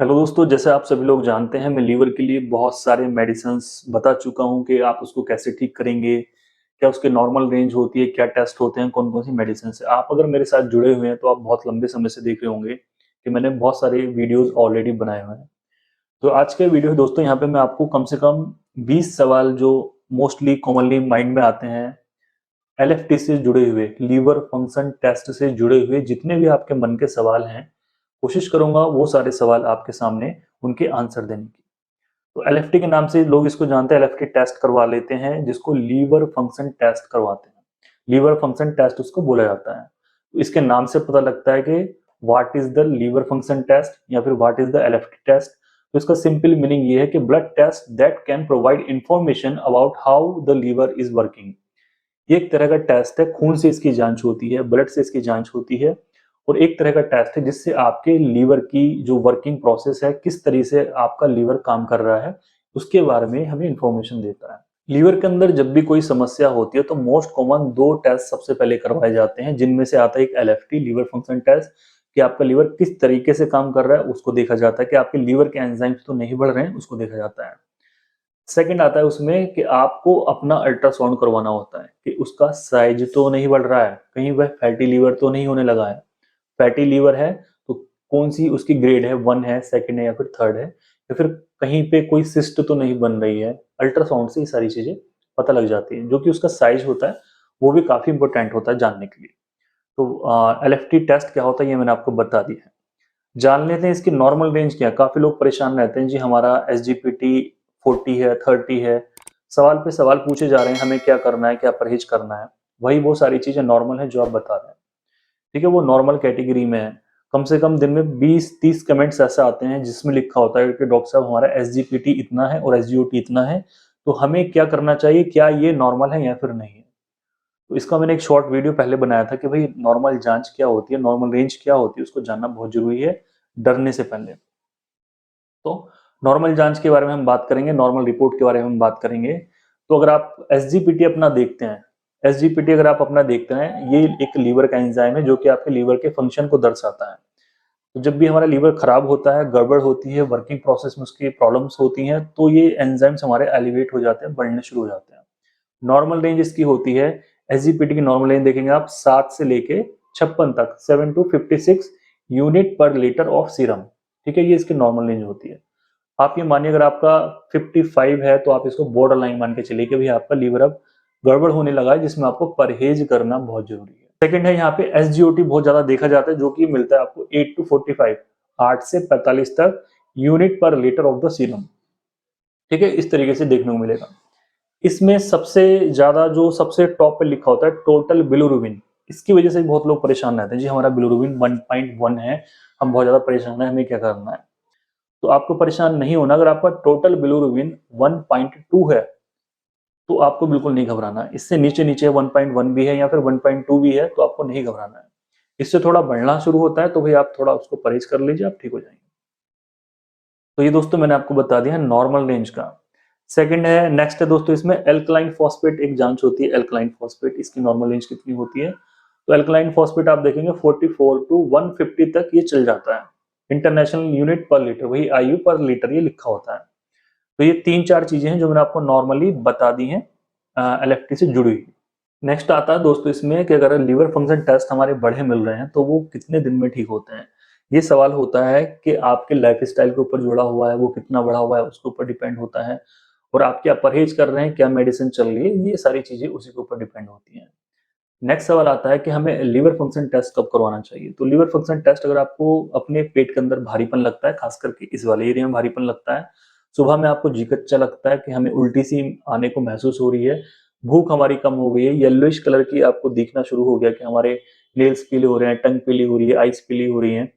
Hello दोस्तों, जैसे आप सभी लोग जानते हैं मैं लीवर के लिए बहुत सारे मेडिसिन्स बता चुका हूँ कि आप उसको कैसे ठीक करेंगे, क्या उसके नॉर्मल रेंज होती है, क्या टेस्ट होते हैं, कौन-कौन सी मेडिसिन्स है। आप अगर मेरे साथ जुड़े हुए हैं तो आप बहुत लंबे समय से देख रहे होंगे कि मैंने बहुत सारे वीडियोज़ ऑलरेडी बनाए हुए हैं। तो आज के वीडियो दोस्तों यहाँ पे मैं आपको कम से कम 20 सवाल जो मोस्टली कॉमनली माइंड में आते हैं, एलएफटी से जुड़े हुए, लीवर फंक्शन टेस्ट से जुड़े हुए जितने भी आपके मन के सवाल हैं, कोशिश करूँगा वो सारे सवाल आपके सामने उनके आंसर देने की। तो एलएफटी के नाम से लोग इसको जानते हैं, एलएफटी टेस्ट करवा लेते हैं जिसको लीवर फंक्शन टेस्ट करवाते हैं। लीवर फंक्शन टेस्ट उसको बोला जाता है। तो इसके नाम से पता लगता है कि what is the liver function test या फिर what is the LFT test. तो इसका सिंपल मीनिंग ये है कि blood test that can provide information about how the liver is working. ये एक तरह का टेस्ट है, खून से इसकी जांच होती है, ब्लड से इसकी जांच होती है और एक तरह का टेस्ट है जिससे आपके लीवर की जो वर्किंग प्रोसेस है, किस तरीके से आपका लीवर काम कर रहा है, उसके बारे में हमें इंफॉर्मेशन देता है। लीवर के अंदर जब भी कोई समस्या होती है तो मोस्ट कॉमन 2 टेस्ट सबसे पहले करवाए जाते हैं, जिनमें से आता है एक एलएफटी लीवर फंक्शन टेस्ट कि आपका लीवर किस तरीके से काम कर रहा है, उसको देखा जाता है कि आपके लीवर के एंजाइम्स तो नहीं बढ़ रहे हैं, उसको देखा जाता है। सेकंड आता है उसमें कि आपको अपना अल्ट्रासाउंड करवाना होता है कि उसका साइज तो नहीं बढ़ रहा है, कहीं वह फैटी लीवर तो नहीं होने लगा है। फैटी लीवर है तो कौन सी उसकी ग्रेड है, 1 है, सेकंड है या फिर थर्ड है, या फिर कहीं पे कोई सिस्ट तो नहीं बन रही है। अल्ट्रासाउंड से ये सारी चीजें पता लग जाती है। जो कि उसका साइज होता है वो भी काफी इंपॉर्टेंट होता है जानने के लिए। तो एलएफटी टेस्ट क्या होता है ये मैंने आपको बता दिया है। जान लेते हैं इसकी नॉर्मल रेंज क्या है। काफी लोग परेशान रहते हैं, जी हमारा एसजीपीटी 40 है, 30 है, सवाल पे सवाल पूछे जा रहे हैं, हमें क्या करना है, क्या परहेज करना है। वही वो सारी चीजें नॉर्मल है जो आप बता रहे हैं, ठीक है, वो नॉर्मल कैटेगरी में है। कम से कम दिन में 20-30 कमेंट्स ऐसे आते हैं जिसमें लिखा होता है कि डॉक्टर साहब हमारा एसजीपीटी इतना है और एसजीओटी इतना है, तो हमें क्या करना चाहिए, क्या ये नॉर्मल है या फिर नहीं है। तो इसका मैंने एक शॉर्ट वीडियो पहले बनाया था कि भाई नॉर्मल जांच क्या होती है, नॉर्मल रेंज क्या होती है, उसको जानना बहुत जरूरी है डरने से पहले। तो नॉर्मल जांच के बारे में हम बात करेंगे, नॉर्मल रिपोर्ट के बारे में हम बात करेंगे। तो अगर आप एसजीपीटी अपना देखते हैं, एसजीपीटी अगर आप अपना देखते हैं, ये एक लीवर का एंजाइम है जो कि आपके लीवर के फंक्शन को दर्शाता है। तो जब भी हमारा लीवर खराब होता है, गड़बड़ होती है, वर्किंग प्रोसेस में उसकी प्रॉब्लम्स होती हैं, तो ये एंजाइम्स हमारे एलिवेट हो जाते हैं, बढ़ने शुरू हो जाते हैं। नॉर्मल रेंज इसकी होती है, एसजीपीटी की नॉर्मल रेंज देखेंगे आप 7 से लेके 56 तक, 7 टू 56 यूनिट पर लीटर ऑफ सीरम, ठीक है, ये इसकी नॉर्मल रेंज होती है। आप ये मानिए अगर आपका 55 है तो आप इसको बॉर्डर लाइन मान के चलिए कि भाई आपका लीवर अब गड़बड़ होने लगा है, जिसमें आपको परहेज करना बहुत जरूरी है। सेकंड है यहाँ पे एसजीओटी बहुत ज्यादा देखा जाता है, जो कि मिलता है आपको 8 टू 45, 8 से 45 तक यूनिट पर लीटर ऑफ द सीरम, ठीक है, इस तरीके से देखने को मिलेगा। इसमें सबसे ज्यादा जो सबसे टॉप पे लिखा होता है टोटल बिलिरुबिन, इसकी वजह से बहुत लोग परेशान रहते हैं, जी हमारा बिलिरुबिन 1.1 है, हम बहुत ज्यादा परेशान है, हमें क्या करना है। तो आपको परेशान नहीं होना, अगर आपका टोटल बिलिरुबिन 1.2 है तो आपको बिल्कुल नहीं घबराना है। इससे नीचे नीचे 1.1 भी है या फिर 1.2 भी है तो आपको नहीं घबराना है। इससे थोड़ा बढ़ना शुरू होता है तो भाई आप थोड़ा उसको परहेज कर लीजिए, आप ठीक हो जाएंगे। तो ये दोस्तों मैंने आपको बता दिया है नॉर्मल रेंज का। सेकंड है, नेक्स्ट है दोस्तों, इसमें एल्कलाइन फॉस्फेट एक जांच होती है। एल्कलाइन फॉस्फेट इसकी नॉर्मल रेंज कितनी होती है, तो एल्कलाइन फॉस्फेट आप देखेंगे 44 टू 150 तक ये चल जाता है। इंटरनेशनल यूनिट पर लीटर, वही आयु पर लीटर ये लिखा होता है। तो ये 3-4 चीजें हैं जो मैंने आपको नॉर्मली बता दी हैं एलएफटी से जुड़ी हुई। नेक्स्ट आता है दोस्तों इसमें कि अगर लीवर फंक्शन टेस्ट हमारे बढ़े मिल रहे हैं तो वो कितने दिन में ठीक होते हैं। ये सवाल होता है कि आपके लाइफ स्टाइल के ऊपर जुड़ा हुआ है, वो कितना बढ़ा हुआ है उसके ऊपर डिपेंड होता है, और आप क्या परहेज कर रहे हैं, क्या मेडिसिन चल रही है, ये सारी चीजें उसी के ऊपर डिपेंड होती हैं। नेक्स्ट सवाल आता है कि हमें लीवर फंक्शन टेस्ट कब करवाना चाहिए। तो लीवर फंक्शन टेस्ट अगर आपको अपने पेट के अंदर भारीपन लगता है, खास करके इस वाले एरिया में भारीपन लगता है, सुबह में आपको जी कच्चा लगता है कि हमें उल्टी सी आने को महसूस हो रही है, भूख हमारी कम हो गई है, येलोइश कलर की आपको दिखना शुरू हो गया कि हमारे नेल्स पीले हो रहे हैं, टंग पीली हो रही है, आइस पीली हो रही है,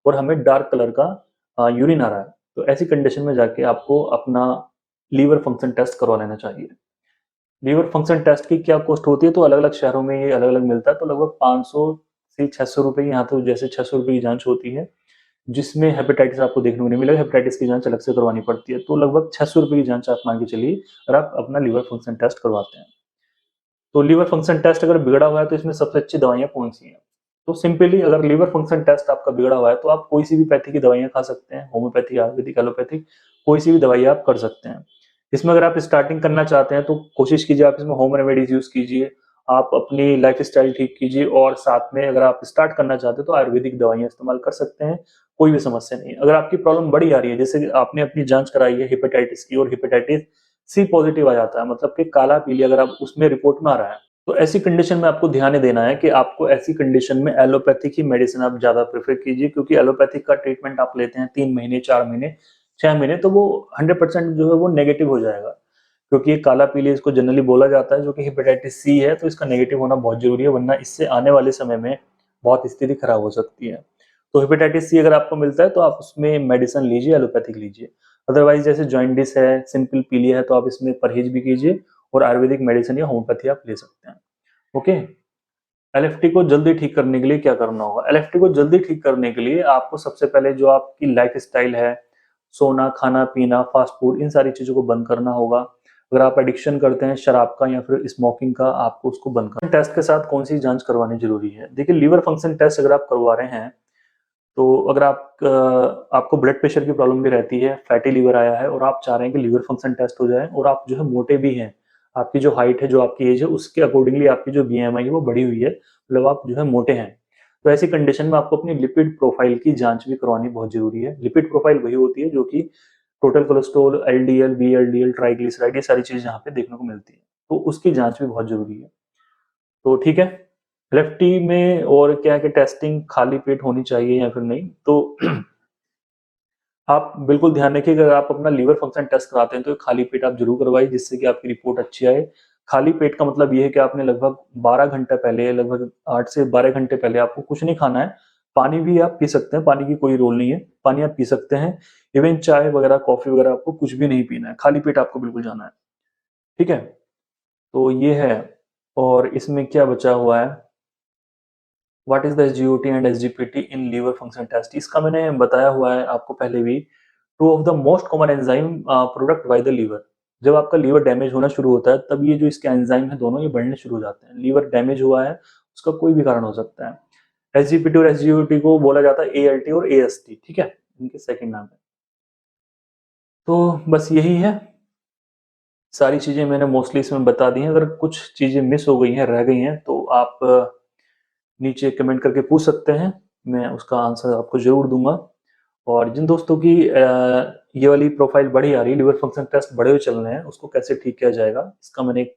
और हमें डार्क कलर का यूरिन आ रहा है, तो ऐसी कंडीशन में जाके आपको अपना लीवर फंक्शन टेस्ट करवा लेना चाहिए। लीवर फंक्शन टेस्ट की क्या कॉस्ट होती है, तो अलग अलग शहरों में ये अलग अलग मिलता है, तो लगभग 500 से 600 रुपए, यहाँ तो जैसे 600 रुपए की जांच होती है, जिसमें हेपेटाइटिस आपको देखने को नहीं मिलेगा, हेपेटाइटिस की जांच अलग से करवानी पड़ती है। तो लगभग 600 रुपए की जांच आप मान के चलिए और आप अपना लीवर फंक्शन टेस्ट करवाते हैं। तो लीवर फंक्शन टेस्ट अगर बिगड़ा हुआ है तो इसमें सबसे अच्छी दवाइयाँ कौन सी हैं, तो सिंपली अगर लीवर फंक्शन टेस्ट आपका बिगड़ा हुआ है तो आप कोई सी भी पैथी की दवाइयाँ खा सकते हैं, होम्योपैथी, आयुर्वेदिक, एलोपैथिक, कोई सी भी दवाई आप कर सकते हैं। इसमें अगर आप स्टार्टिंग करना चाहते हैं तो कोशिश कीजिए आप इसमें होम रेमेडीज यूज़ कीजिए, आप अपनी लाइफ़स्टाइल ठीक कीजिए और साथ में अगर आप स्टार्ट करना चाहते हैं तो आयुर्वेदिक दवाइयाँ इस्तेमाल कर सकते हैं, कोई भी समस्या नहीं है। अगर आपकी प्रॉब्लम बड़ी आ रही है, जैसे कि आपने अपनी जाँच कराई है हेपेटाइटिस की और हेपेटाइटिस सी पॉज़िटिव आ जाता है, मतलब कि काला-पीली अगर आप उसमें रिपोर्ट में आ रहा है, तो ऐसी कंडीशन में आपको ध्यान देना है कि आपको ऐसी कंडीशन में एलोपैथिक ही मेडिसिन आप ज़्यादा प्रेफ़र कीजिए, क्योंकि एलोपैथिक का ट्रीटमेंट आप लेते हैं 3 महीने, 4 महीने, 6 महीने, तो वो 100% जो है वो नेगेटिव हो जाएगा। क्योंकि ये काला-पीली इसको जनरली बोला जाता है, जो कि हेपेटाइटिस सी है, तो इसका नेगेटिव होना बहुत ज़रूरी है, वरना इससे आने वाले समय में बहुत स्थिति खराब हो सकती है। तो हेपेटाइटिस सी अगर आपको मिलता है तो आप उसमें मेडिसिन लीजिए, एलोपैथिक लीजिए। अदरवाइज़ जैसे जॉन्डिस है, सिंपल पीलिया है, तो आप इसमें परहेज़ भी कीजिए और आयुर्वेदिक मेडिसिन या होम्योपैथी आप ले सकते हैं। ओके? एलएफटी को जल्दी ठीक करने के लिए क्या करना होगा? एलएफटी को जल्दी ठीक करने के लिए आपको सबसे पहले जो आपकी लाइफ़स्टाइल है, सोना, खाना-पीना, फ़ास्ट फूड, इन सारी चीज़ों को बंद करना होगा। अगर आप एडिक्शन करते हैं शराब का या फिर स्मोकिंग का, आपको उसको बंद करना टेस्ट के साथ कौन-सी जाँच करवानी ज़रूरी है? देखिए, लीवर फंक्शन टेस्ट अगर आप करवा रहे हैं, तो अगर आपको ब्लड प्रेशर की प्रॉब्लम भी रहती है, फैटी लीवर आया है और आप चाह रहे हैं कि लीवर फंक्शन टेस्ट हो जाए और आप जो है मोटे भी हैं, आपकी जो हाइट है, जो आपकी एज है, उसके अकॉर्डिंगली आपकी जो बीएमआई है वो बढ़ी हुई है, मतलब आप जो है मोटे हैं। तो ऐसी कंडीशन में आपको अपनी लिपिड प्रोफाइल की जाँच भी करवानी बहुत ज़रूरी है। लिपिड प्रोफाइल वही होती है जो कि total cholesterol, LDL, VLDL, triglyceride, ये सारी चीज़ें यहाँ पे देखने को मिलती हैं। तो उसकी जाँच भी बहुत ज़रूरी है। तो ठीक है, लेफ्ट टी में और क्या है कि टेस्टिंग खाली पेट होनी चाहिए या फिर नहीं, तो आप बिल्कुल ध्यान रखिए, अगर आप अपना लीवर फंक्शन टेस्ट कराते हैं तो खाली पेट आप ज़रूर करवाइए, जिससे कि आपकी रिपोर्ट अच्छी आए। खाली पेट का मतलब ये है कि आपने लगभग 12 घंटे पहले, लगभग 8 से 12 घंटे पहले आपको कुछ नहीं खाना है। पानी भी आप पी सकते हैं, पानी की कोई रोल नहीं है, पानी आप पी सकते हैं। इवन चाय वगैरह, कॉफ़ी वगैरह आपको कुछ भी नहीं पीना है, खाली पेट आपको बिल्कुल जाना है। ठीक है? तो ये है। और इसमें क्या बचा हुआ है, what is the SGOT and SGPT in liver function test? इसका मैंने बताया हुआ है आपको पहले भी। Two of the most common enzyme product by the liver. जब आपका लीवर डैमेज होना शुरू होता है तब ये जो इसके एंजाइम है दोनों ये बढ़ने शुरू हो जाते हैं। लीवर डैमेज हुआ है उसका कोई भी कारण हो सकता है। एसजीपीटी और एसजीओटी को बोला जाता है एएलटी और एएसटी, ठीक है? इनके सेकंड नाम है। तो बस यही है, सारी चीज़ें मैंने मोस्टली इसमें बता दी हैं। अगर कुछ चीज़ें मिस हो गई हैं, रह गई हैं, तो आप नीचे कमेंट करके पूछ सकते हैं, मैं उसका आंसर आपको ज़रूर दूँगा। और जिन दोस्तों की ये वाली प्रोफ़ाइल बड़ी आ रही है, लिवर फंक्शन टेस्ट बड़े हुए चल रहे हैं, उसको कैसे ठीक किया जाएगा, इसका मैंने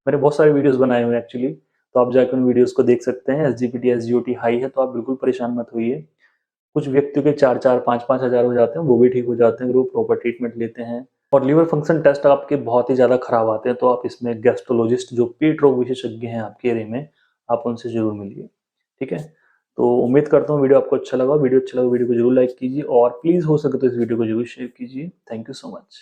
बहुत सारे वीडियोज़ बनाए हुए हैं एक्चुअली, तो आप जाके उन वीडियोज़ को देख सकते हैं। एसजीपीटी, एसजीओटी हाई है तो आप बिल्कुल परेशान मत होइए। कुछ व्यक्तियों के 4-4, 5-5 हज़ार हो जाते हैं, वो भी ठीक हो जाते हैं अगर वो प्रॉपर ट्रीटमेंट लेते हैं। और लिवर फंक्शन टेस्ट आपके बहुत ही ज़्यादा खराब आते हैं, तो आप इसमें गैस्ट्रोलॉजिस्ट जो पेट रोग विशेषज्ञ हैं आपके एरिया में, आप उनसे ज़रूर मिलिए। ठीक है? तो उम्मीद करता हूँ वीडियो आपको अच्छा लगा। वीडियो अच्छा लगा वीडियो को ज़रूर लाइक कीजिए और प्लीज़ हो सके तो इस वीडियो को ज़रूर शेयर कीजिए। Thank you so much.